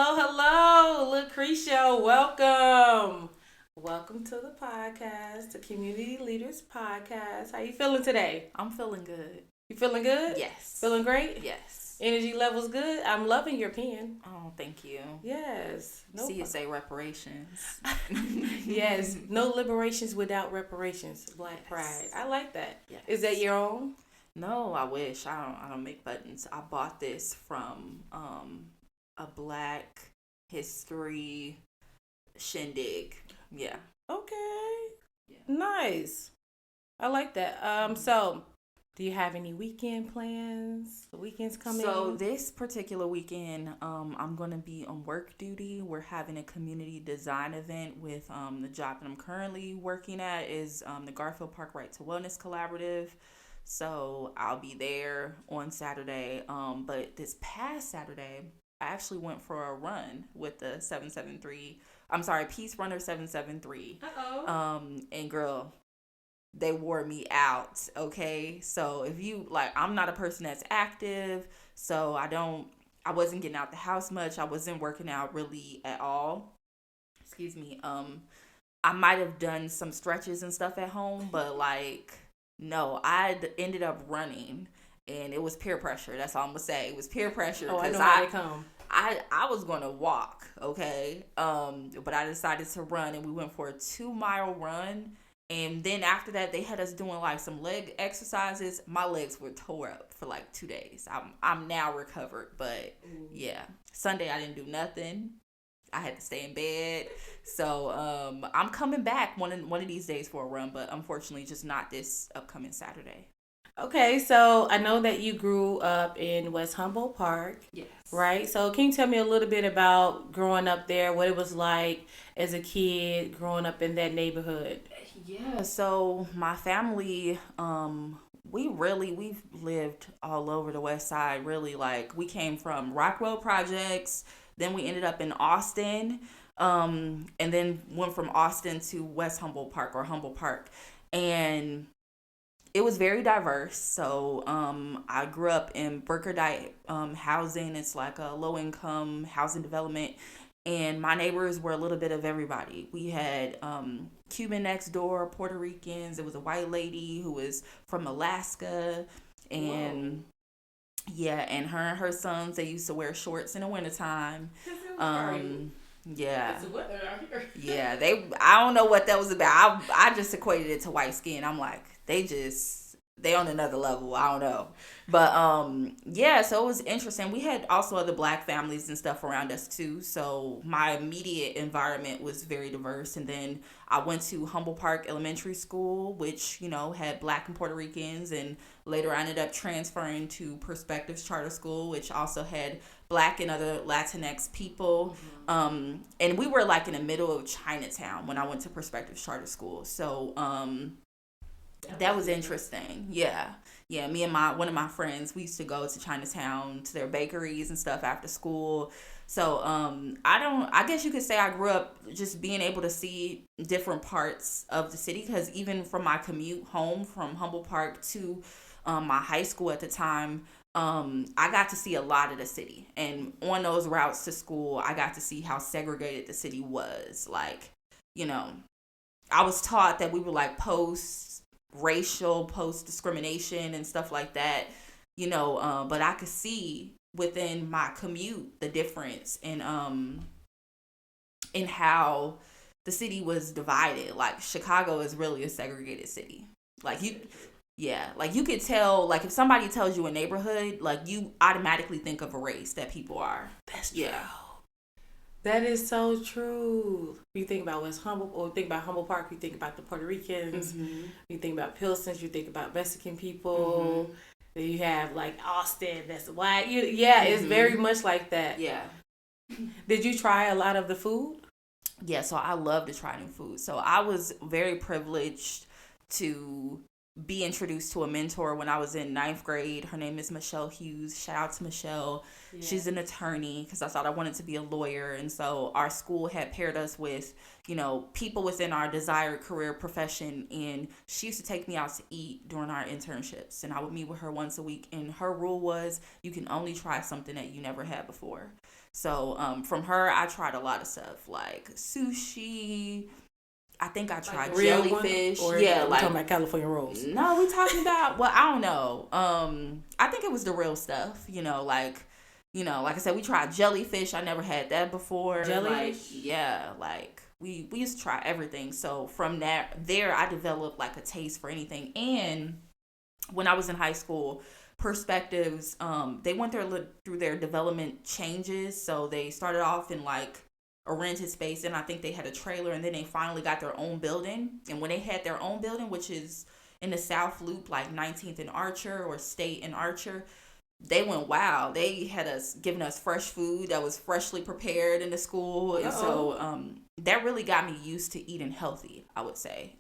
Hello, LaCreshia. Welcome to the podcast, the Community Leaders Podcast. How you feeling today? I'm feeling good. You feeling good? Yes. Feeling great? Yes. Energy levels good? I'm loving your pen. Oh, thank you. Yes. See you say reparations. Yes. No liberations without reparations. Black pride. I like that. Yes. Is that your own? No, I wish. I don't make buttons. I bought this from a Black history shindig. Yeah. Okay. Yeah. Nice. I like that. So do you have any weekend plans? The weekend's coming. So this particular weekend, I'm gonna be on work duty. We're having a community design event with the job that I'm currently working at is the Garfield Park Right to Wellness Collaborative. So I'll be there on Saturday. But this past Saturday, I actually went for a run with the 773. I'm sorry, Peace Runner 773. And girl, they wore me out. Okay, so if you I'm not a person that's active, so I wasn't getting out the house much. I wasn't working out really at all. Excuse me. I might have done some stretches and stuff at home, but no, I ended up running, and it was peer pressure. That's all I'm gonna say. It was peer pressure because I was gonna walk, okay, but I decided to run, and we went for a 2-mile run, and then after that, they had us doing some leg exercises. My legs were tore up for 2 days. I'm now recovered, but yeah, Sunday I didn't do nothing. I had to stay in bed. So I'm coming back one of these days for a run, but unfortunately just not this upcoming Saturday. Okay, so I know that you grew up in West Humboldt Park. Yes. Right? So can you tell me a little bit about growing up there, what it was like as a kid growing up in that neighborhood? Yeah, so my family, we've lived all over the West Side, really. We came from Rockwell Projects. Then we ended up in Austin, and then went from Austin to West Humboldt Park or Humboldt Park. And it was very diverse. So I grew up in Burkerdite housing. It's a low-income housing development. And my neighbors were a little bit of everybody. We had Cuban next door, Puerto Ricans. There was a white lady who was from Alaska. And... Whoa. Yeah, and her sons, they used to wear shorts in the wintertime. Yeah. It's weather out here. Yeah, I don't know what that was about. I just equated it to white skin. I'm like, they on another level. I don't know. But yeah, so it was interesting. We had also other Black families and stuff around us too. So my immediate environment was very diverse. And then I went to Humboldt Park Elementary School, which, had Black and Puerto Ricans. And later I ended up transferring to Perspectives Charter School, which also had Black and other Latinx people. Mm-hmm. And we were in the middle of Chinatown when I went to Perspectives Charter School. So that was interesting. Yeah. Me and one of my friends, we used to go to Chinatown to their bakeries and stuff after school. So I guess you could say I grew up just being able to see different parts of the city, because even from my commute home from Humboldt Park to my high school at the time, I got to see a lot of the city. And on those routes to school, I got to see how segregated the city was. I was taught that we were post-racial, post-discrimination and stuff like that, but I could see within my commute the difference in how the city was divided. Chicago is really a segregated city. You could tell, if somebody tells you a neighborhood, you automatically think of a race that people are. That's true. Yeah. That is so true. You think about West Humboldt, or think about Humboldt Park, you think about the Puerto Ricans. Mm-hmm. You think about Pilsons, you think about Mexican people. Mm-hmm. Then you have Austin, that's white. It's very much like that. Yeah. Did you try a lot of the food? Yeah, so I love to try new food. So I was very privileged to be introduced to a mentor when I was in 9th grade. Her name is Michelle Hughes. Shout out to Michelle. Yeah. She's an attorney because I thought I wanted to be a lawyer. And so our school had paired us with, people within our desired career profession. And she used to take me out to eat during our internships. And I would meet with her once a week. And her rule was you can only try something that you never had before. So from her, I tried a lot of stuff like sushi. I think I tried jellyfish. Or yeah, like talking about California rolls. No, we talking about I don't know. I think it was the real stuff. Like I said, we tried jellyfish. I never had that before. Jellyfish. We used to try everything. So from there, I developed like a taste for anything. And when I was in high school, Perspectives, they went through their development changes. So they started off in like a rented space, and I think they had a trailer, and then they finally got their own building. And when they had their own building, which is in the South Loop, like 19th and Archer or State and Archer, they went wild. They had giving us fresh food that was freshly prepared in the school. And so that really got me used to eating healthy, I would say.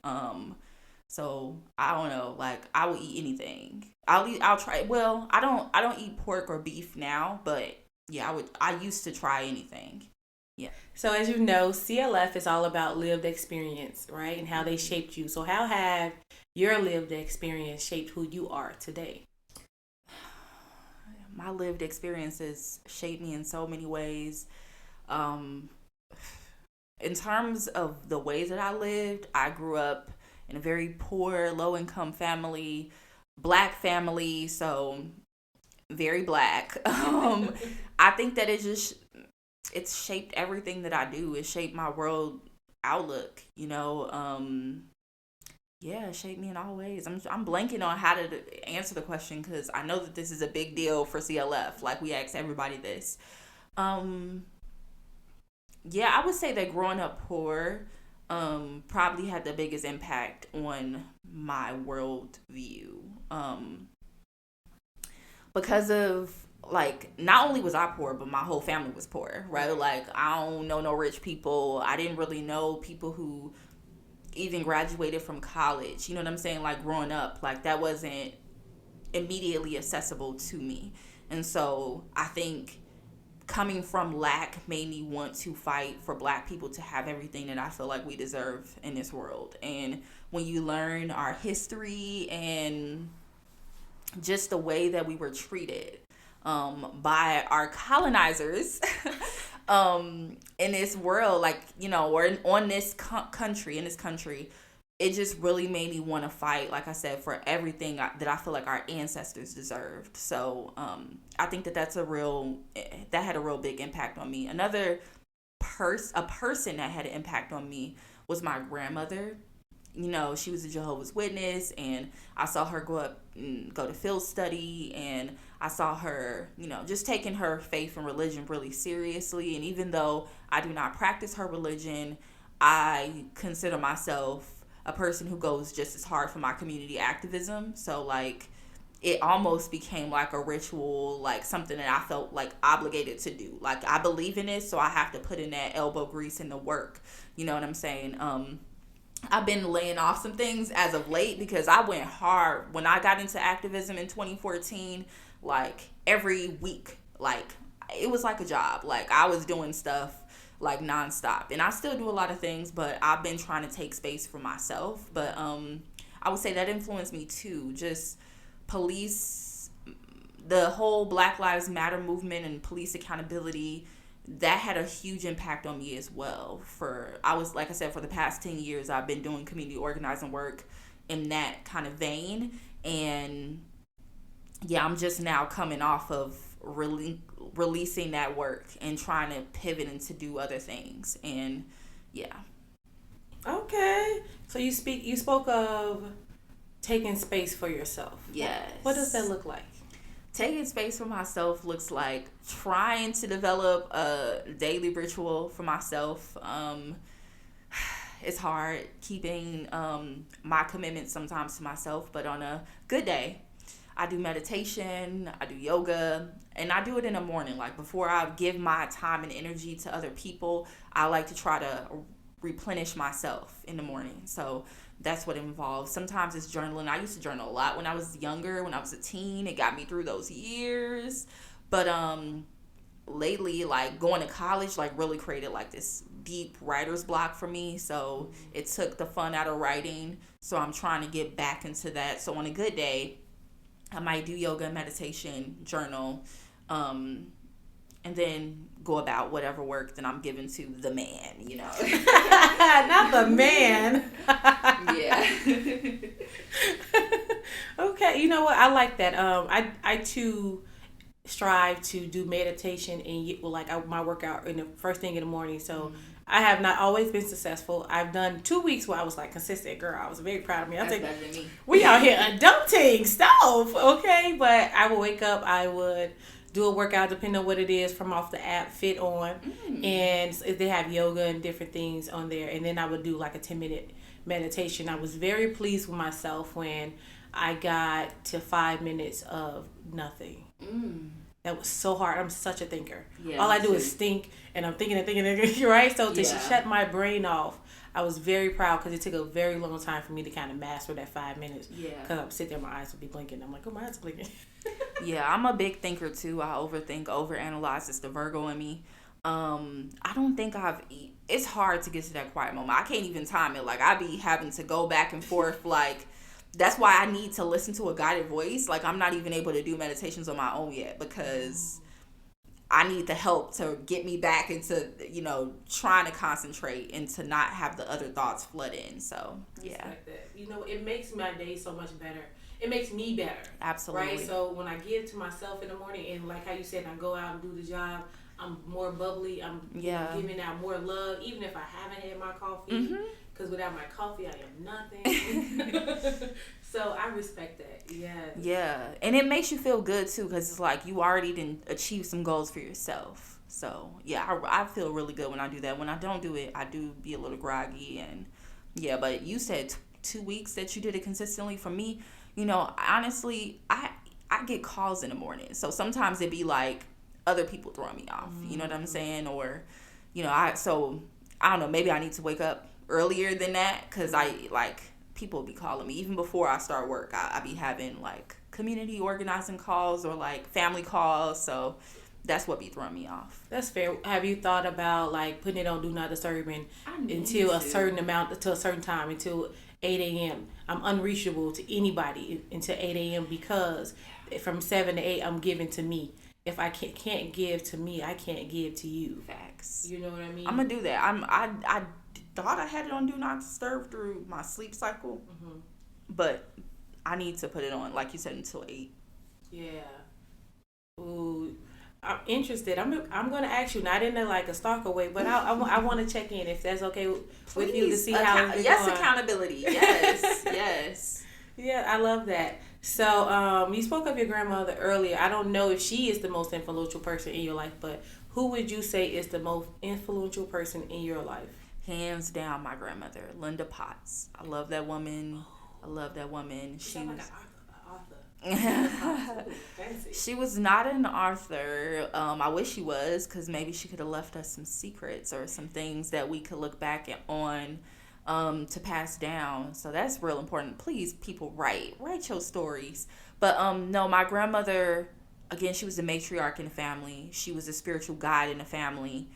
So I don't know, like I will eat anything. I'll try. Well, I don't eat pork or beef now, but yeah, I used to try anything. Yeah. So as you know, CLF is all about lived experience, right? And how they shaped you. So how have your lived experience shaped who you are today? My lived experiences shaped me in so many ways. In terms of the ways that I lived, I grew up in a very poor, low-income family, Black family, so very Black. I think that it's shaped everything that I do. It shaped my world outlook, it shaped me in all ways. I'm blanking on how to answer the question because I know that this is a big deal for CLF. Like we ask everybody this. I would say that growing up poor probably had the biggest impact on my world view. Because of like, not only was I poor, but my whole family was poor, right? Like, I don't know no rich people. I didn't really know people who even graduated from college. You know what I'm saying? Like, growing up, like, that wasn't immediately accessible to me. And so I think coming from lack made me want to fight for Black people to have everything that I feel like we deserve in this world. And when you learn our history and just the way that we were treated by our colonizers in this world, like, or on this country, it just really made me want to fight, like I said, for everything that I feel like our ancestors deserved. So I think that had a real big impact on me. Another person that had an impact on me was my grandmother. She was a Jehovah's Witness, and I saw her go to field study, and I saw her, just taking her faith and religion really seriously. And even though I do not practice her religion, I consider myself a person who goes just as hard for my community activism. So, like, it almost became like a ritual, like something that I felt like obligated to do. Like, I believe in it, so I have to put in that elbow grease and the work. You know what I'm saying? I've been laying off some things as of late because I went hard when I got into activism in 2014. Like, every week, like, it was like a job. Like, I was doing stuff like nonstop, and I still do a lot of things, but I've been trying to take space for myself. But I would say that influenced me too. Just police, the whole Black Lives Matter movement and police accountability, that had a huge impact on me as well. Like I said, for the past 10 years, I've been doing community organizing work in that kind of vein. And yeah, I'm just now coming off of releasing that work and trying to pivot and to do other things. And yeah. Okay. So you spoke of taking space for yourself. Yes. What does that look like? Taking space for myself looks like trying to develop a daily ritual for myself. It's hard keeping my commitment sometimes to myself, but on a good day, I do meditation, I do yoga, and I do it in the morning. Like, before I give my time and energy to other people, I like to try to replenish myself in the morning. So that's what it involves. Sometimes it's journaling. I used to journal a lot when I was younger, when I was a teen. It got me through those years. But lately, like going to college, like really created like this deep writer's block for me. So it took the fun out of writing. So I'm trying to get back into that. So on a good day, I might do yoga and meditation, journal, and then go about whatever work that I'm given to the man, you know. Not the man. Yeah. Okay, you know what? I like that. I too strive to do meditation and my workout in the first thing in the morning. So I have not always been successful. I've done 2 weeks where I was like consistent. Girl, I was very proud of me. That's better than me. We out here adulting stuff, okay? But I would wake up, I would do a workout depending on what it is from off the app, Fit On. And if they have yoga and different things on there. And then I would do like a 10-minute meditation. I was very pleased with myself when I got to 5 minutes of nothing. That was so hard. I'm such a thinker. Yeah, all I do is think, and I'm thinking, right? So to shut my brain off, I was very proud because it took a very long time for me to kind of master that 5 minutes. Yeah. Because I'm sitting there, my eyes would be blinking. I'm like, oh, my eyes are blinking. Yeah, I'm a big thinker too. I overthink, overanalyze. It's the Virgo in me. I don't think it's hard to get to that quiet moment. I can't even time it. Like, I be having to go back and forth, like, that's why I need to listen to a guided voice. Like, I'm not even able to do meditations on my own yet because I need the help to get me back into, trying to concentrate and to not have the other thoughts flood in. So, yeah. Like that. It makes my day so much better. It makes me better. Absolutely. Right? So, when I give to myself in the morning and like how you said, I go out and do the job, I'm more bubbly. I'm giving out more love, even if I haven't had my coffee. Because without my coffee, I am nothing. So I respect that. Yeah. Yeah. And it makes you feel good, too, because it's like you already didn't achieve some goals for yourself. So, yeah, I feel really good when I do that. When I don't do it, I do be a little groggy. And, yeah, but you said 2 weeks that you did it consistently. For me, honestly, I get calls in the morning. So sometimes it be like other people throwing me off. You know what I'm saying? Or, I don't know, maybe I need to wake up earlier than that because people be calling me even before I start work. I be having like community organizing calls or like family calls, so that's what be throwing me off. That's fair. Have you thought about like putting it on do not disturb until a certain amount, to a certain time, until 8 a.m. I'm unreachable to anybody until 8 a.m. because from 7 to 8 I'm giving to me. If I can't give to me, I can't give to you. Facts. You know what I mean? I'm gonna do that. I thought I had it on do not disturb through my sleep cycle, but I need to put it on, like you said, until 8. Yeah. Ooh, I'm interested. I'm gonna ask you, not in a stalker way, but I want to check in if that's okay with you to see how it's yes, going. Accountability. Yes, yes. Yeah, I love that. So, you spoke of your grandmother earlier. I don't know if she is the most influential person in your life, but who would you say is the most influential person in your life? Hands down, my grandmother, Linda Potts. I love that woman. She was like an author. She was not an author. I wish she was, because maybe she could have left us some secrets or some things that we could look back on. To pass down. So that's real important. Please, people, write your stories. But no, my grandmother, again, she was the matriarch in the family. She was a spiritual guide in the family.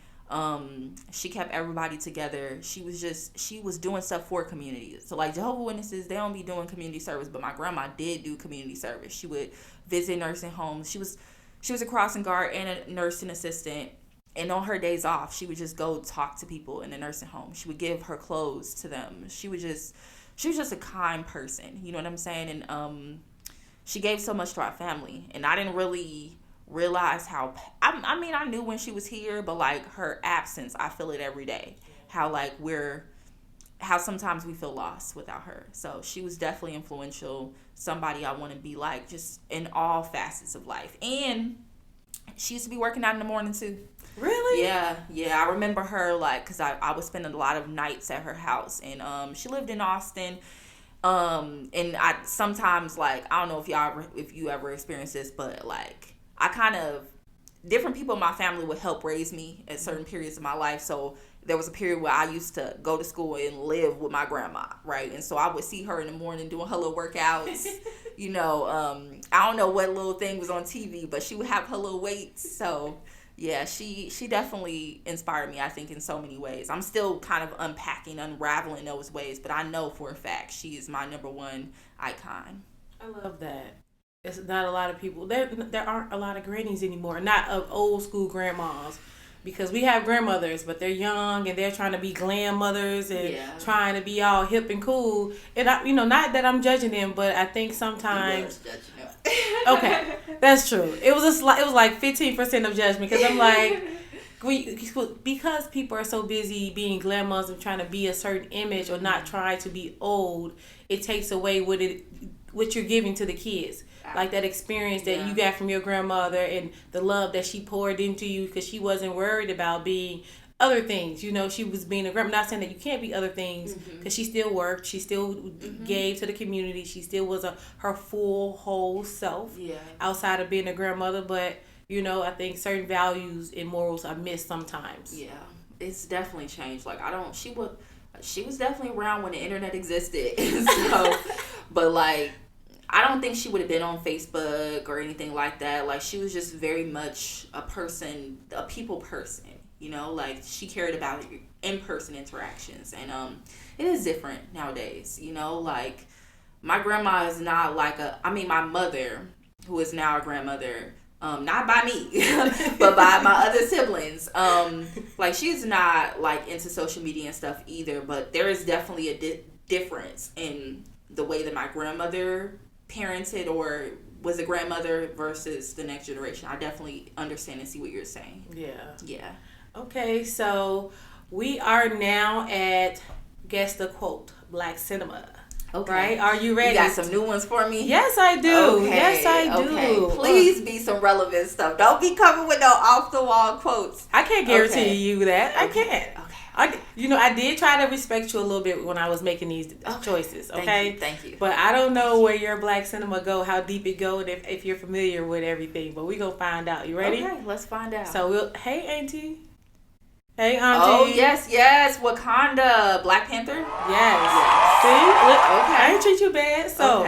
She kept everybody together. She was doing stuff for community. So like Jehovah's Witnesses, they don't be doing community service, but my grandma did do community service. She would visit nursing homes. She was a crossing guard and a nursing assistant. And on her days off, she would just go talk to people in the nursing home. She would give her clothes to them. She was just a kind person. You know what I'm saying? And she gave so much to our family. And I didn't really realize how, I knew when she was here, but like her absence, I feel it every day. How sometimes we feel lost without her. So she was definitely influential. Somebody I want to be like, just in all facets of life. And she used to be working out in the morning too. Really? Yeah. I remember her, like, because I was spending a lot of nights at her house, and she lived in Austin, and I sometimes, like, I don't know if you ever experienced this, but like I kind of, different people in my family would help raise me at certain periods of my life, so there was a period where I used to go to school and live with my grandma, right? And so I would see her in the morning doing her little workouts. You know, I don't know what little thing was on TV, but she would have her little weights. So, yeah, she definitely inspired me, I think, in so many ways. I'm still kind of unraveling those ways, but I know for a fact she is my number one icon. I love that. It's not a lot of people. There aren't a lot of grannies anymore. Not of old school grandmas. Because we have grandmothers, but they're young and they're trying to be glam mothers and trying to be all hip and cool. And I, not that I'm judging them, but I think sometimes. Okay, that's true. It was like 15% of judgment because I'm like, because people are so busy being glam mothers and trying to be a certain image or not trying to be old, it takes away what you're giving to the kids. Like that experience that you got from your grandmother and the love that she poured into you because she wasn't worried about being other things. She was being a grandma. I'm not saying that you can't be other things because she still worked. She still gave to the community. She still was her full, whole self outside of being a grandmother. But, I think certain values and morals are missed sometimes. Yeah, it's definitely changed. Like, she was definitely around when the internet existed. So, but like, I don't think she would have been on Facebook or anything like that. Like, she was just very much a people person, like she cared about in-person interactions. And it is different nowadays, like my grandma is not like my mother, who is now a grandmother, not by me, but by my other siblings. Like, she's not like into social media and stuff either, but there is definitely a difference in the way that my grandmother parented or was a grandmother versus the next generation. I definitely understand and see what you're saying. Yeah. Okay, so we are now at Guess the Quote, Black Cinema. Okay. Right? Are you ready? You got some new ones for me? Yes, I do. Okay. Yes, I do. Okay. Please be some relevant stuff. Don't be coming with no off-the-wall quotes. I can't guarantee you that. I can't. I did try to respect you a little bit when I was making these choices, okay? Thank you. But I don't know where your Black cinema go, how deep it go, and if you're familiar with everything. But we gonna find out. You ready? Okay, let's find out. So hey, Auntie. Hey, Auntie. Oh, yes. Wakanda. Black Panther? Yes. See? Look, I ain't treat you bad. So,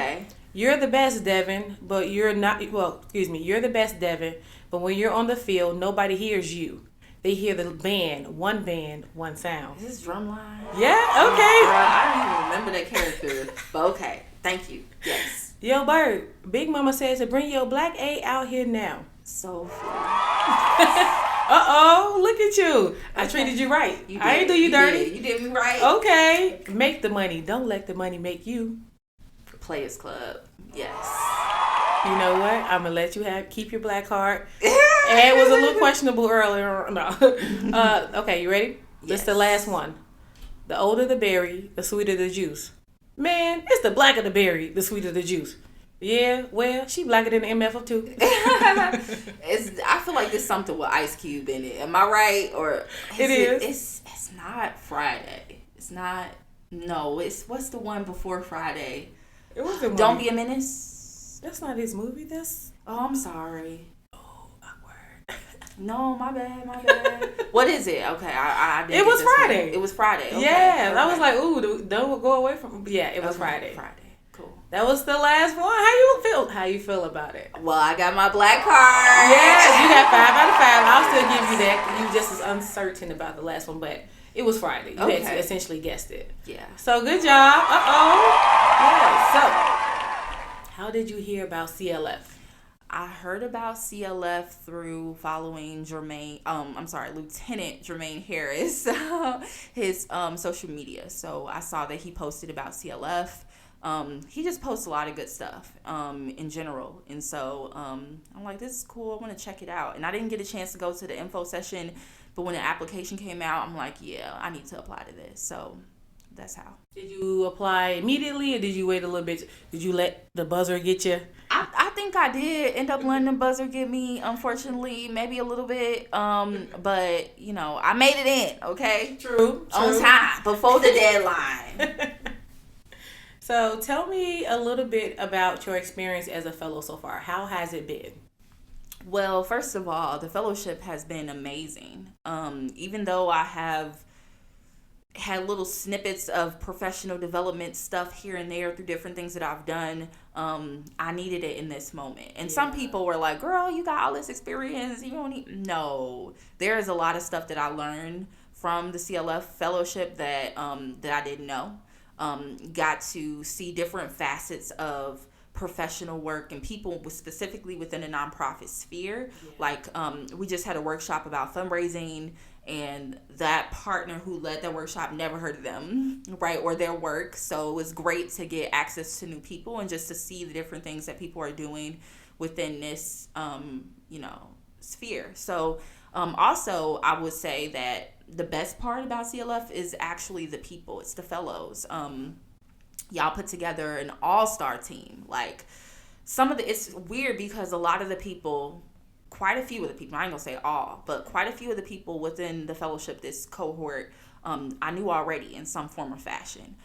you're the best, Devin, but you're not, you're the best, Devin, but when you're on the field, nobody hears you. They hear the band, one sound. Is this Drumline? Yeah, okay. Girl, I don't even remember that character, but okay. Thank you. Yes. Yo, Bird, Big Mama says to bring your Black A out here now. So funny. Uh-oh, look at you. I treated you right. I ain't do you dirty. You did me right. Okay. Make the money. Don't let the money make you. Players Club. Yes. You know what? I'm going to let you keep your black card. And it was a little questionable earlier. No. Okay, you ready? Yes. This is the last one. The older the berry, the sweeter the juice. Man, it's the blacker the berry, the sweeter the juice. Yeah, well, she blacker than the MF too. I feel like there's something with Ice Cube in it. Am I right? Or it is. It's not Friday. It's not. No, it's what's the one before Friday? It was the Don't Be a Menace. That's not his movie. Oh, I'm sorry. Oh, awkward. No, my bad. What is it? Okay, I didn't. It was Friday. It was Friday. Okay. Yeah, I was like, ooh, don't go away from. Yeah, it was Friday. Cool. That was the last one. How you feel about it? Well, I got my black card. Yes, you got 5 out of 5. I'll still give you that. You just as uncertain about the last one, but it was Friday. You had essentially guessed it. Yeah. So good job. Yeah. So, how did you hear about CLF? I heard about CLF through following Lieutenant Jermaine Harris, his social media. So I saw that he posted about CLF. He just posts a lot of good stuff in general. And so I'm like, this is cool. I want to check it out. And I didn't get a chance to go to the info session, but when the application came out, I'm like, yeah, I need to apply to this. So that's how. Did you apply immediately or did you wait a little bit? Did you let the buzzer get you? I think I did end up letting the buzzer get me, unfortunately, maybe a little bit. But, I made it in, okay? True. On time, before the deadline. So tell me a little bit about your experience as a fellow so far. How has it been? Well, first of all, the fellowship has been amazing. Even though I have had little snippets of professional development stuff here and there through different things that I've done. I needed it in this moment. And some people were like, girl, you got all this experience. You don't need... No. There is a lot of stuff that I learned from the CLF fellowship that I didn't know. Got to see different facets of professional work and people specifically within the nonprofit sphere. Like we just had a workshop about fundraising, and that partner who led the workshop never heard of them, right, or their work. So it was great to get access to new people and just to see the different things that people are doing within this sphere. So also I would say that the best part about CLF is actually the people. It's the fellows. Y'all put together an all-star team. Like, it's weird because a lot of the people, quite a few of the people, I ain't gonna say all, but quite a few of the people within the fellowship, this cohort, I knew already in some form or fashion.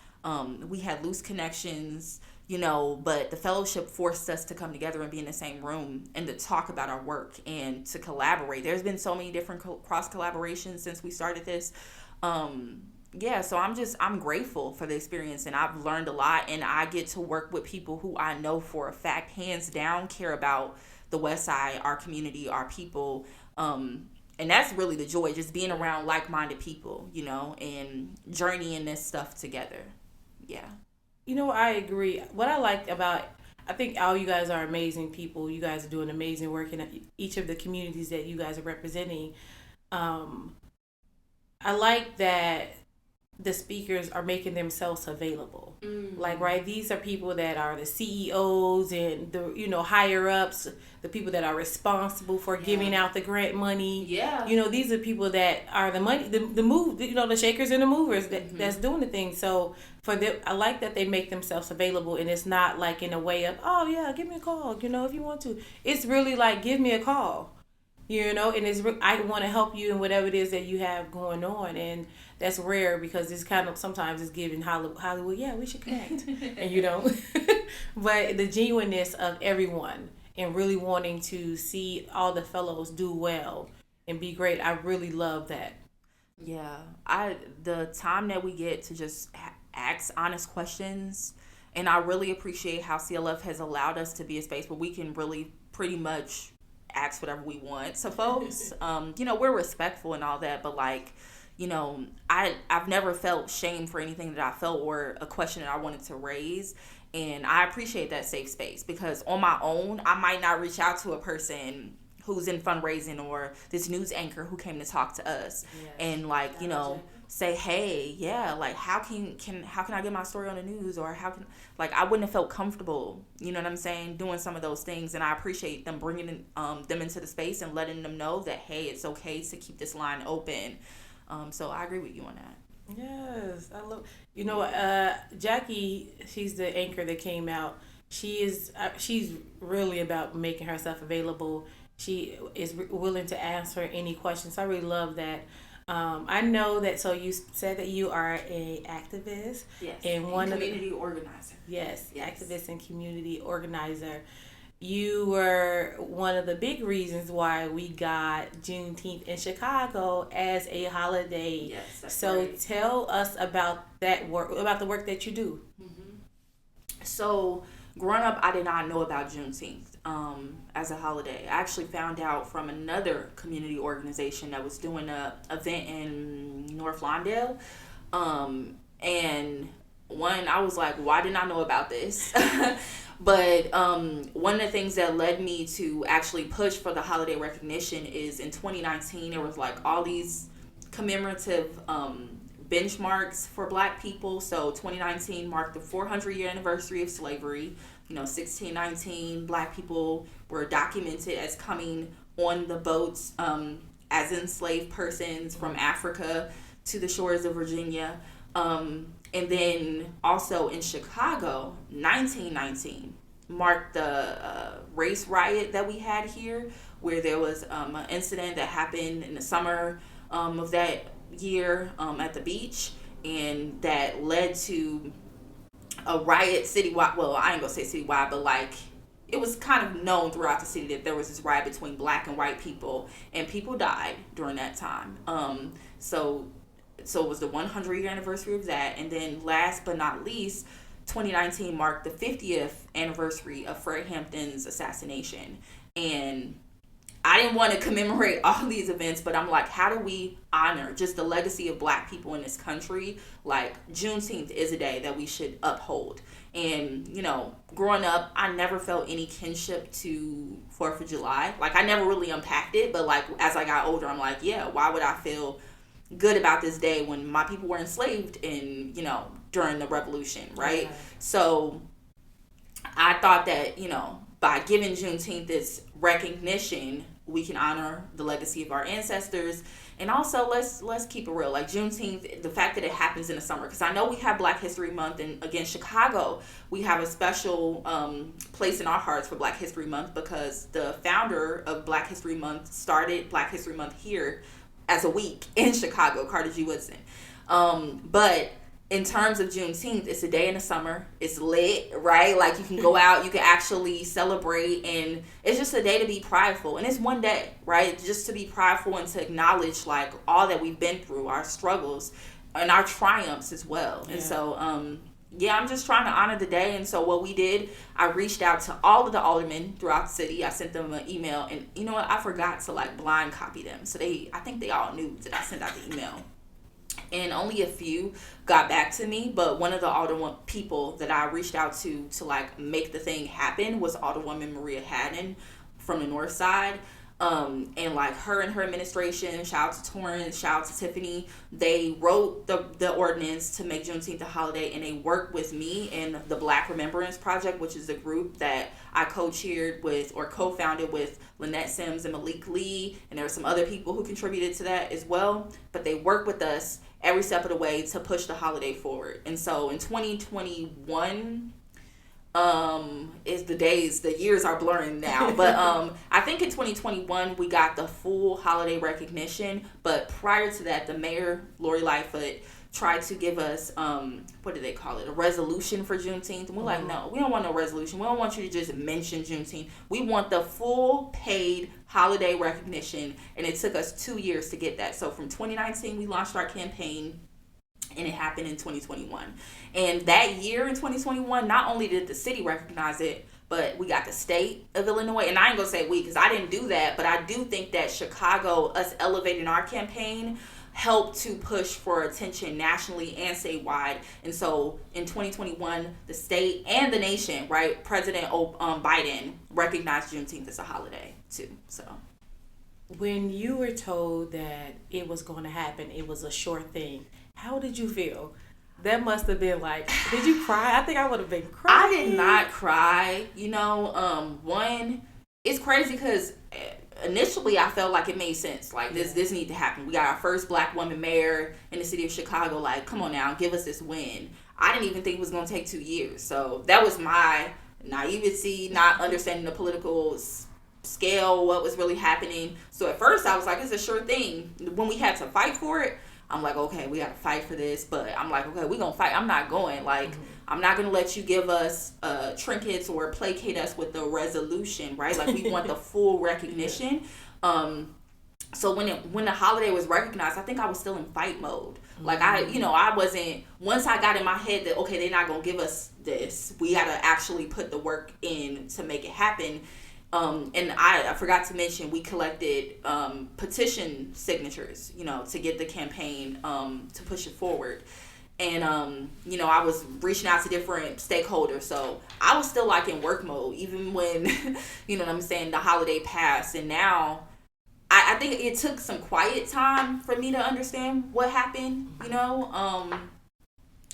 We had loose connections, but the fellowship forced us to come together and be in the same room and to talk about our work and to collaborate. There's been so many different cross collaborations since we started this. So I'm grateful for the experience, and I've learned a lot, and I get to work with people who I know for a fact, hands down, care about the West Side, our community, our people. And that's really the joy, just being around like-minded people, and journeying this stuff together. Yeah. I agree. What I like about, I think all you guys are amazing people. You guys are doing amazing work in each of the communities that you guys are representing. I like that the speakers are making themselves available. Like, right, these are people that are the CEOs and the higher ups, the people that are responsible for giving out the grant money. These are people that are the money, the move, the shakers and the movers that's doing the thing. So for them, I like that they make themselves available, and it's not like in a way of, oh yeah, give me a call, if you want to. It's really like, give me a call. And I want to help you in whatever it is that you have going on, and that's rare because it's kind of sometimes it's given Hollywood, yeah, we should connect, and but the genuineness of everyone and really wanting to see all the fellows do well and be great, I really love that. Yeah, the time that we get to just ask honest questions, and I really appreciate how CLF has allowed us to be a space where we can really pretty much ask whatever we want to folks. We're respectful and all that, but I've never felt shame for anything that I felt or a question that I wanted to raise. And I appreciate that safe space, because on my own, I might not reach out to a person who's in fundraising or this news anchor who came to talk to us and say, hey, how can I get my story on the news, or how can, I wouldn't have felt comfortable, you know what I'm saying, doing some of those things. And I appreciate them bringing them into the space and letting them know that, hey, it's okay to keep this line open. So I agree with you on that. Yes, I love. Jackie, she's the anchor that came out. She's really about making herself available. She is willing to answer any questions. I really love that. I know that. So you said that you are a activist, and community organizer. Yes, activist and community organizer. You were one of the big reasons why we got Juneteenth in Chicago as a holiday. Yes, that's so right. Tell us about that work, about the work that you do. So growing up, I did not know about Juneteenth as a holiday. I actually found out from another community organization that was doing an event in North Lawndale. And I was like, why didn't I know about this? But one of the things that led me to actually push for the holiday recognition is in 2019, there was all these commemorative benchmarks for Black people. So 2019 marked the 400-year anniversary of slavery. 1619, Black people were documented as coming on the boats as enslaved persons from Africa to the shores of Virginia. And then also in Chicago, 1919 marked the race riot that we had here, where there was an incident that happened in the summer of that year at the beach, and that led to a riot citywide. Well, I ain't gonna say citywide, but it was kind of known throughout the city that there was this riot between Black and white people, and people died during that time. So So it was the 100-year anniversary of that. And then last but not least, 2019 marked the 50th anniversary of Fred Hampton's assassination. And I didn't want to commemorate all these events, but I'm like, how do we honor just the legacy of Black people in this country? Like, Juneteenth is a day that we should uphold. And, you know, growing up, I never felt any kinship to 4th of July. Like, I never really unpacked it, but, like, as I got older, I'm like, yeah, why would I feel good about this day when my people were enslaved in, you know, during the revolution, right? Yeah. So I thought that, you know, by giving Juneteenth this recognition, we can honor the legacy of our ancestors. And also, let's keep it real. Like, Juneteenth, the fact that it happens in the summer, because I know we have Black History Month, and again, Chicago, we have a special place in our hearts for Black History Month, because the founder of Black History Month started Black History Month here as a week in Chicago, Carter G. Woodson. But in terms of Juneteenth, it's a day in the summer. It's lit, right? Like, you can go out, you can actually celebrate, and it's just a day to be prideful. And it's one day, right? Just to be prideful and to acknowledge, like, all that we've been through, our struggles, and our triumphs as well. Yeah. And so, I'm just trying to honor the day. And so what we did, I reached out to all of the aldermen throughout the city. I sent them an email, and you know what? I forgot to, like, blind copy them. So I think they all knew that I sent out the email. And only a few got back to me, but one of the Alderwoman people that I reached out to like make the thing happen was Alderwoman Maria Haddon from the North Side. And like her and her administration, shout out to Torrance, shout out to Tiffany, they wrote the ordinance to make Juneteenth a holiday, and they worked with me and the Black Remembrance Project, which is a group that I co-chaired with or co-founded with Lynette Sims and Malik Lee, and there were some other people who contributed to that as well. But they worked with us every step of the way to push the holiday forward. And so in 2021, the years are blurring now, but I think in 2021 we got the full holiday recognition. But prior to that, the mayor, Lori Lightfoot, tried to give us what do they call it, a resolution for Juneteenth, and we're like, no, we don't want no resolution. We don't want you to just mention Juneteenth. We want the full paid holiday recognition. And it took us 2 years to get that. So from 2019 we launched our campaign, and it happened in 2021. And that year in 2021, not only did the city recognize it, but we got the state of Illinois. And I ain't gonna say we, because I didn't do that, but I do think that Chicago, us elevating our campaign, helped to push for attention nationally and statewide. And so in 2021, the state and the nation, right, President Biden recognized Juneteenth as a holiday too. So when you were told that it was going to happen, it was a sure thing, how did you feel? That must have been like, did you cry? I think I would have been crying. I did not cry. You know, one, it's crazy because initially I felt like it made sense. Like, this need to happen. We got our first Black woman mayor in the city of Chicago. Like, come on now, give us this win. I didn't even think it was going to take 2 years. So that was my naivety, not understanding the political scale, what was really happening. So at first I was like, it's a sure thing. When we had to fight for it, I'm like, okay, we got to fight for this. But I'm like, okay, we're going to fight. I'm not going. Like, I'm not going to let you give us trinkets or placate us with the resolution, right? Like, we want the full recognition. So when the holiday was recognized, I think I was still in fight mode. Like, I wasn't, once I got in my head that, okay, they're not going to give us this, we got to actually put the work in to make it happen. And I forgot to mention, we collected petition signatures, to get the campaign to push it forward. And, I was reaching out to different stakeholders. So I was still like in work mode, even when, the holiday passed. And now I think it took some quiet time for me to understand what happened,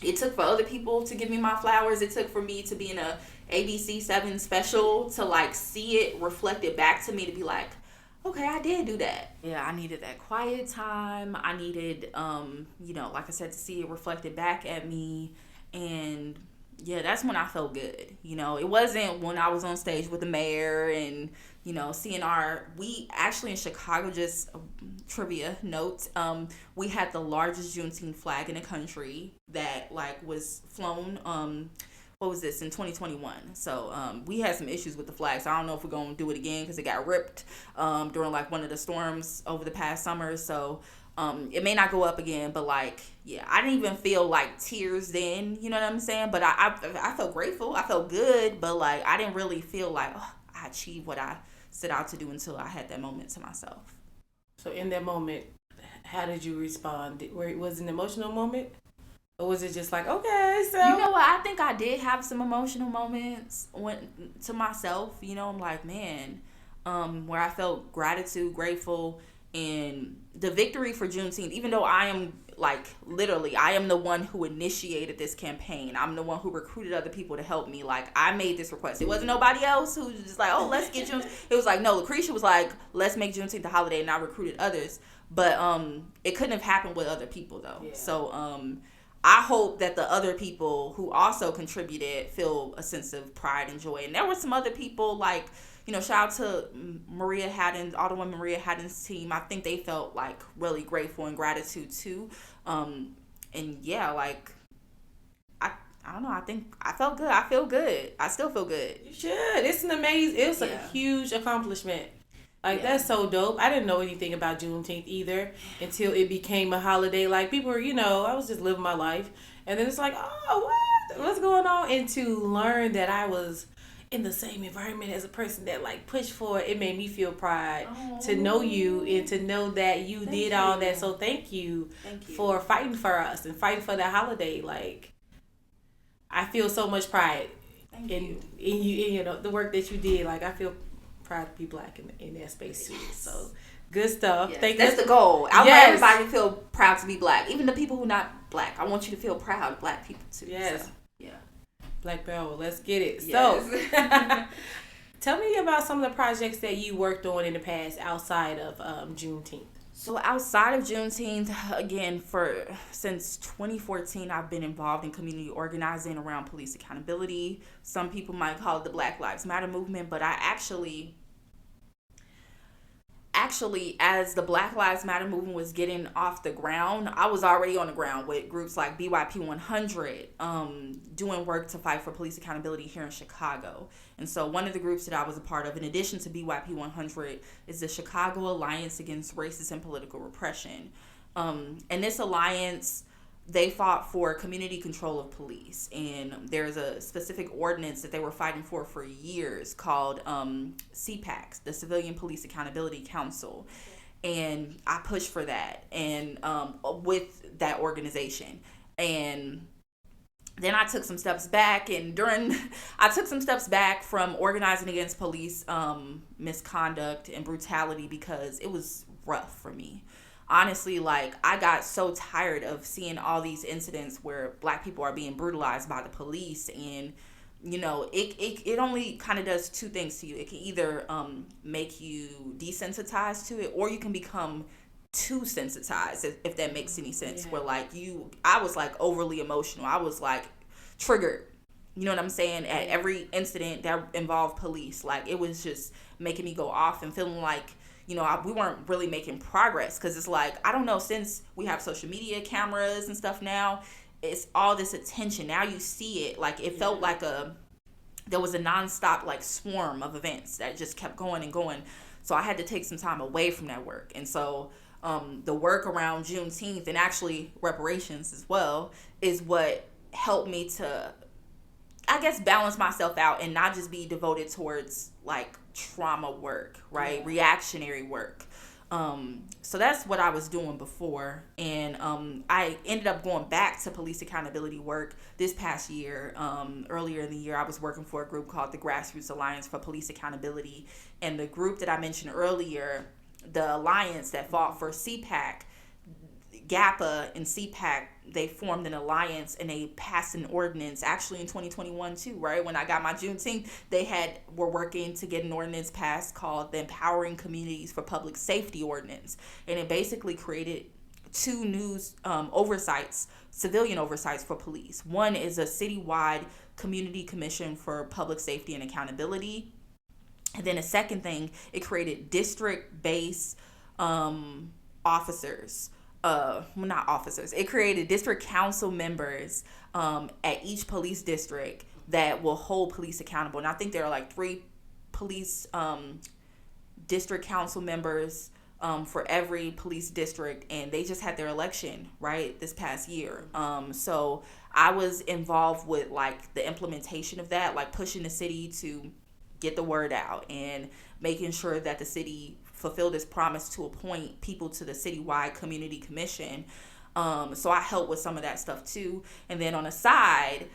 It took for other people to give me my flowers. It took for me to be in a ABC 7 special to like see it reflected back to me, to be like, okay, I did do that. Yeah, I needed that quiet time. I needed, like I said, to see it reflected back at me. And yeah, that's when I felt good. It wasn't when I was on stage with the mayor and, seeing we actually in Chicago, just a trivia note, we had the largest Juneteenth flag in the country that like was flown, what was this, in 2021. So we had some issues with the flag. So I don't know if we're going to do it again because it got ripped during like one of the storms over the past summer. So it may not go up again, but like, yeah, I didn't even feel like tears then, you know what I'm saying? But I felt grateful. I felt good, but like, I didn't really feel like, oh, I achieved what I set out to do until I had that moment to myself. So in that moment, how did you respond? Was it an emotional moment? Or was it just like, okay, so... You know what? I think I did have some emotional moments to myself. You know, I'm like, man, where I felt gratitude, grateful, and the victory for Juneteenth, even though I am, like, literally, I am the one who initiated this campaign. I'm the one who recruited other people to help me. Like, I made this request. It wasn't nobody else who was just like, oh, let's get Juneteenth. It was like, no, LaCreshia was like, let's make Juneteenth a holiday, and I recruited others. But it couldn't have happened with other people, though. Yeah. So I hope that the other people who also contributed feel a sense of pride and joy. And there were some other people, like, you know, shout out to Maria Haddon, Alderwoman Maria Haddon's team. I think they felt like really grateful and gratitude too. And yeah, like, I don't know. I think I felt good. I feel good. I still feel good. You should. It's an amazing. It's a huge accomplishment. Like, that's so dope. I didn't know anything about Juneteenth either until it became a holiday. Like, people were, you know, I was just living my life. And then it's like, oh, what's going on? And to learn that I was in the same environment as a person that, like, pushed for it, it made me feel pride to know you and to know that you did all that. So thank you for fighting for us and fighting for that holiday. Like, I feel so much pride in you know, the work that you did. Like, I feel proud to be Black in that space too. So good stuff. Yes, that's the goal. I want everybody to feel proud to be Black, even the people who are not Black. I want you to feel proud of Black people too. Yes. So, yeah. Black Power. Let's get it. Yes. So tell me about some of the projects that you worked on in the past outside of Juneteenth. So outside of Juneteenth, again, since 2014, I've been involved in community organizing around police accountability. Some people might call it the Black Lives Matter movement, but I actually, as the Black Lives Matter movement was getting off the ground, I was already on the ground with groups like BYP 100, doing work to fight for police accountability here in Chicago. And so one of the groups that I was a part of, in addition to BYP 100, is the Chicago Alliance Against Racist and Political Repression. And this alliance, they fought for community control of police. And there's a specific ordinance that they were fighting for years called CPAC, the Civilian Police Accountability Council. And I pushed for that and with that organization. And then I took some steps back, and I took some steps back from organizing against police misconduct and brutality because it was rough for me. Honestly, like, I got so tired of seeing all these incidents where Black people are being brutalized by the police, and, you know, it only kind of does two things to you. It can either make you desensitized to it, or you can become too sensitized, if that makes any sense. Yeah. Where, like, I was, like, overly emotional. I was, like, triggered, you know what I'm saying, at every incident that involved police. Like, it was just making me go off and feeling like, you know, we weren't really making progress, because it's like, I don't know, since we have social media cameras and stuff now, it's all this attention. Now you see it. Like, it felt like there was a nonstop, like, swarm of events that just kept going and going. So I had to take some time away from that work. And so the work around Juneteenth, and actually reparations as well, is what helped me to, I guess, balance myself out and not just be devoted towards, like, trauma work, right? Yeah. Reactionary work. So that's what I was doing before. And I ended up going back to police accountability work this past year. Earlier in the year, I was working for a group called the Grassroots Alliance for Police Accountability. And the group that I mentioned earlier, the alliance that fought for CPAC, GAPA and CPAC, they formed an alliance and they passed an ordinance actually in 2021 too, right? When I got my Juneteenth, were working to get an ordinance passed called the Empowering Communities for Public Safety Ordinance. And it basically created two new civilian oversights for police. One is a citywide community commission for public safety and accountability. And then a second thing, it created district-based officers. Not officers. It created district council members at each police district that will hold police accountable. And I think there are like 3 police district council members for every police district, and they just had their election right this past year. So I was involved with like the implementation of that, like pushing the city to get the word out and making sure that the city fulfilled its promise to appoint people to the citywide community commission. So I helped with some of that stuff too. And then on the side,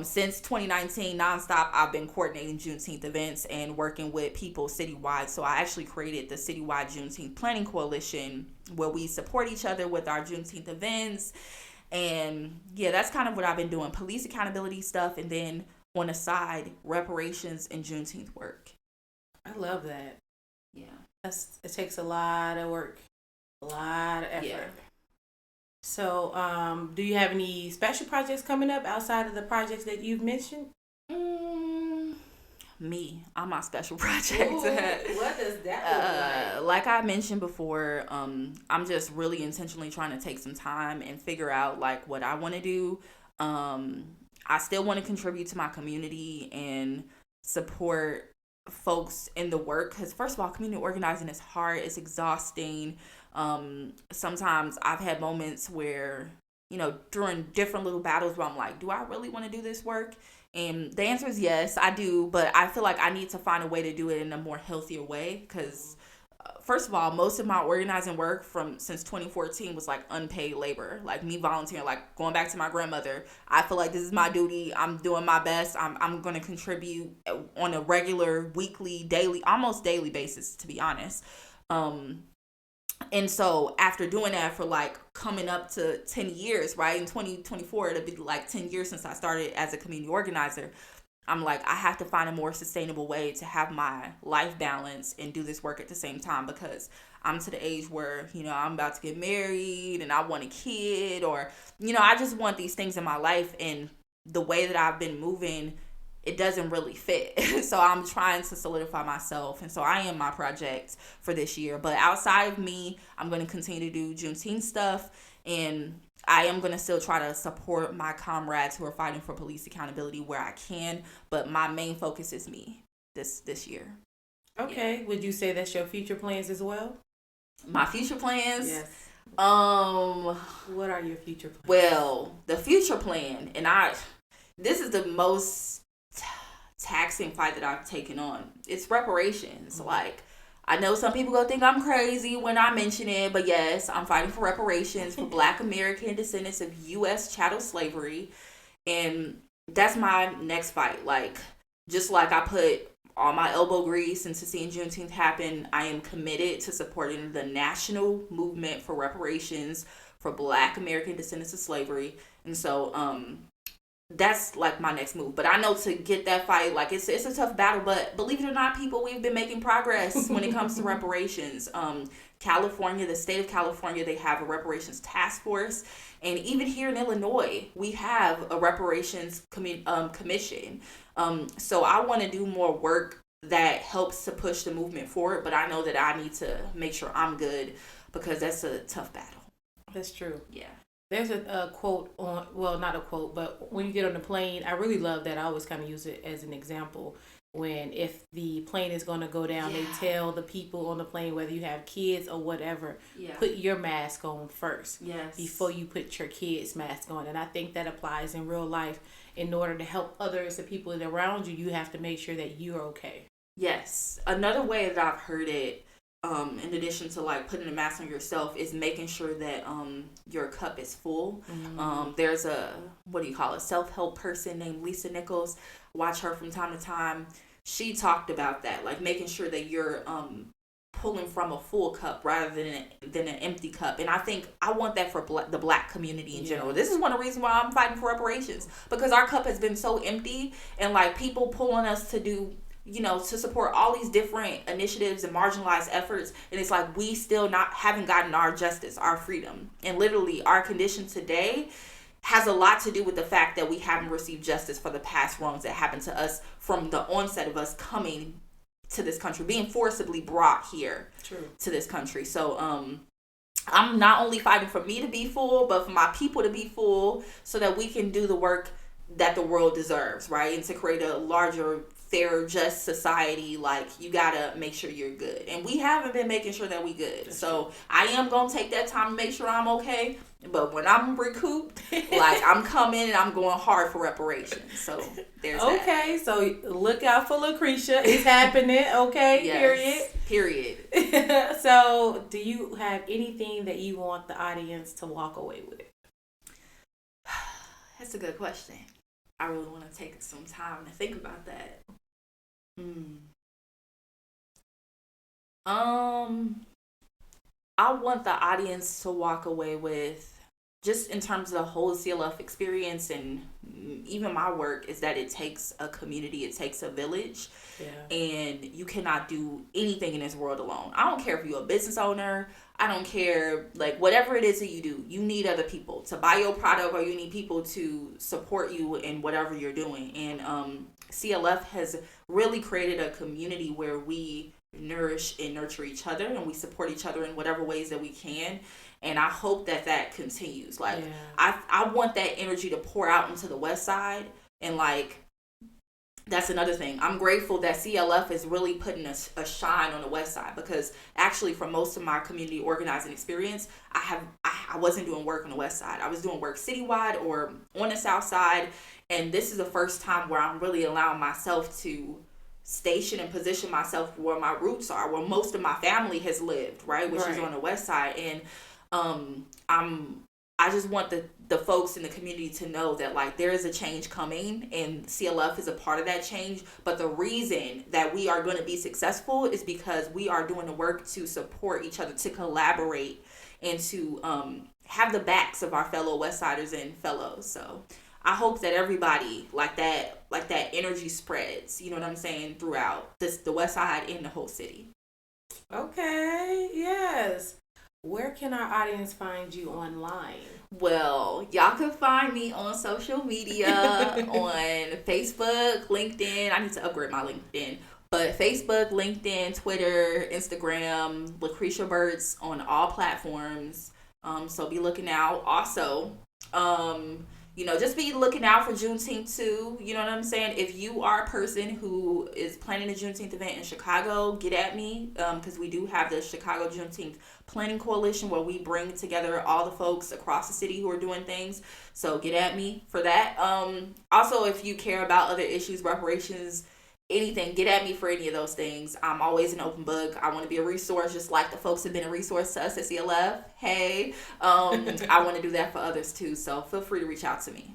since 2019, nonstop, I've been coordinating Juneteenth events and working with people citywide. So I actually created the Citywide Juneteenth Planning Coalition, where we support each other with our Juneteenth events. And yeah, that's kind of what I've been doing. Police accountability stuff, and then on the side, reparations and Juneteenth work. I love that. Yeah. It takes a lot of work, a lot of effort. Yeah. So, do you have any special projects coming up outside of the projects that you've mentioned? Me, I'm my special project. Ooh, what does that look like I mentioned before, I'm just really intentionally trying to take some time and figure out like what I want to do. I still want to contribute to my community and support folks in the work, because first of all, community organizing is hard, it's exhausting. Sometimes I've had moments where, during different little battles where I'm like, do I really want to do this work? And the answer is yes, I do, but I feel like I need to find a way to do it in a more healthier way, because first of all, most of my organizing work since 2014 was like unpaid labor, like me volunteering, like going back to my grandmother. I feel like this is my duty. I'm doing my best. I'm going to contribute on a regular, weekly, daily, almost daily basis, to be honest. And so after doing that for like coming up to 10 years, right, in 2024, it'll be like 10 years since I started as a community organizer. I'm like, I have to find a more sustainable way to have my life balance and do this work at the same time, because I'm to the age where, I'm about to get married and I want a kid, or, I just want these things in my life, and the way that I've been moving, it doesn't really fit. So I'm trying to solidify myself. And so I am my project for this year. But outside of me, I'm going to continue to do Juneteenth stuff, and I am going to still try to support my comrades who are fighting for police accountability where I can, but my main focus is me this year. Okay. Yeah. Would you say that's your future plans as well? My future plans? Yes. What are your future plans? Well, the future plan, and this is the most taxing fight that I've taken on. It's reparations. Mm-hmm. Like, I know some people go think I'm crazy when I mention it, but yes, I'm fighting for reparations for Black American descendants of U.S. chattel slavery. And that's my next fight. Like, just like I put all my elbow grease into seeing Juneteenth happen, I am committed to supporting the national movement for reparations for Black American descendants of slavery. And so, that's like my next move. But I know to get that fight, like it's a tough battle, but believe it or not, people, we've been making progress when it comes to reparations. California, the state of California, they have a reparations task force, and even here in Illinois, we have a reparations commission. So I want to do more work that helps to push the movement forward, but I know that I need to make sure I'm good, because that's a tough battle. That's true. Yeah. There's a quote on, well, not a quote, but when you get on the plane, I really love that. I always kind of use it as an example. When if the plane is going to go down, they tell the people on the plane, whether you have kids or whatever, put your mask on first before you put your kids' mask on. And I think that applies in real life. In order to help others, the people that are around you, you have to make sure that you're okay. Yes. Another way that I've heard it, in addition to like putting a mask on yourself, is making sure that your cup is full. Mm-hmm. There's a self-help person named Lisa Nichols. Watch her from time to time. She talked about that, like making sure that you're pulling from a full cup rather than an empty cup. And I think I want that for the Black community in general. This is one of the reasons why I'm fighting for reparations, because our cup has been so empty, and like people pull on us to do, to support all these different initiatives and marginalized efforts. And it's like we still haven't gotten our justice, our freedom. And literally our condition today has a lot to do with the fact that we haven't received justice for the past wrongs that happened to us from the onset of us coming to this country, being forcibly brought here to this country. So I'm not only fighting for me to be full, but for my people to be full, so that we can do the work that the world deserves, right? And to create a larger, fair, just society, like, you gotta make sure you're good. And we haven't been making sure that we good. So I am gonna take that time to make sure I'm okay. But when I'm recouped, like, I'm coming and I'm going hard for reparations. So there's that. Okay, so look out for LaCreshia. It's happening, okay? Yes, period. So do you have anything that you want the audience to walk away with? That's a good question. I really want to take some time to think about that. I want the audience to walk away with, just in terms of the whole CLF experience and even my work, is that it takes a community, it takes a village, and you cannot do anything in this world alone. I don't care if you're a business owner, I don't care, like, whatever it is that you do, you need other people to buy your product, or you need people to support you in whatever you're doing. And CLF has really created a community where we nourish and nurture each other, and we support each other in whatever ways that we can. And I hope that continues. Like, I want that energy to pour out into the West Side. And, like, that's another thing. I'm grateful that CLF is really putting a shine on the West Side, because actually, for most of my community organizing experience, I wasn't doing work on the West Side. I was doing work citywide or on the South Side. And this is the first time where I'm really allowing myself to station and position myself where my roots are, where most of my family has lived, right? Which is on the West Side. And I just want the folks in the community to know that, like, there is a change coming, and CLF is a part of that change. But the reason that we are going to be successful is because we are doing the work to support each other, to collaborate, and to have the backs of our fellow West Siders and fellows. So I hope that everybody, like that energy spreads, you know what I'm saying, throughout the West Side and the whole city. Okay, yes. Where can our audience find you online? Well, y'all can find me on social media, on Facebook, LinkedIn. I need to upgrade my LinkedIn. But Facebook, LinkedIn, Twitter, Instagram, LaCreshia Birts on all platforms. So be looking out. Also, just be looking out for Juneteenth too. You know what I'm saying? If you are a person who is planning a Juneteenth event in Chicago, get at me, because we do have the Chicago Juneteenth Planning Coalition, where we bring together all the folks across the city who are doing things. So get at me for that. Also, if you care about other issues, reparations, anything, get at me for any of those things. I'm always an open book. I want to be a resource, just like the folks have been a resource to us at CLF. Hey, I want to do that for others too. So feel free to reach out to me.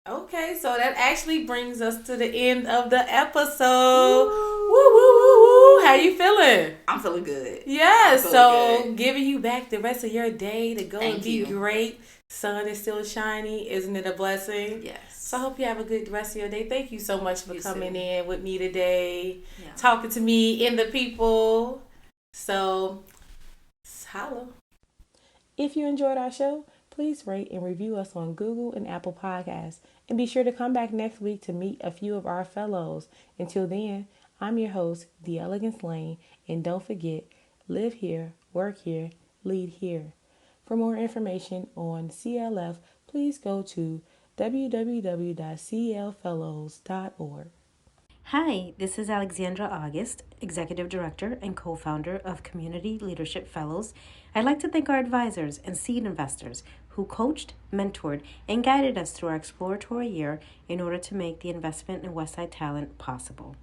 Okay, so that actually brings us to the end of the episode. Woo, woo, woo, woo. How you feeling? I'm feeling good. Yeah, so good. Giving you back the rest of your day to go and be great. Sun is still shiny. Isn't it a blessing? Yes. So I hope you have a good rest of your day. Thank you so much for coming in with me today, talking to me and the people. So, holla. If you enjoyed our show, please rate and review us on Google and Apple Podcasts. And be sure to come back next week to meet a few of our fellows. Until then, I'm your host, The Elegance Lane. And don't forget, live here, work here, lead here. For more information on CLF, please go to www.clfellows.org. Hi, this is Alexandra August, Executive Director and co-founder of Community Leadership Fellows. I'd like to thank our advisors and seed investors who coached, mentored, and guided us through our exploratory year in order to make the investment in Westside talent possible.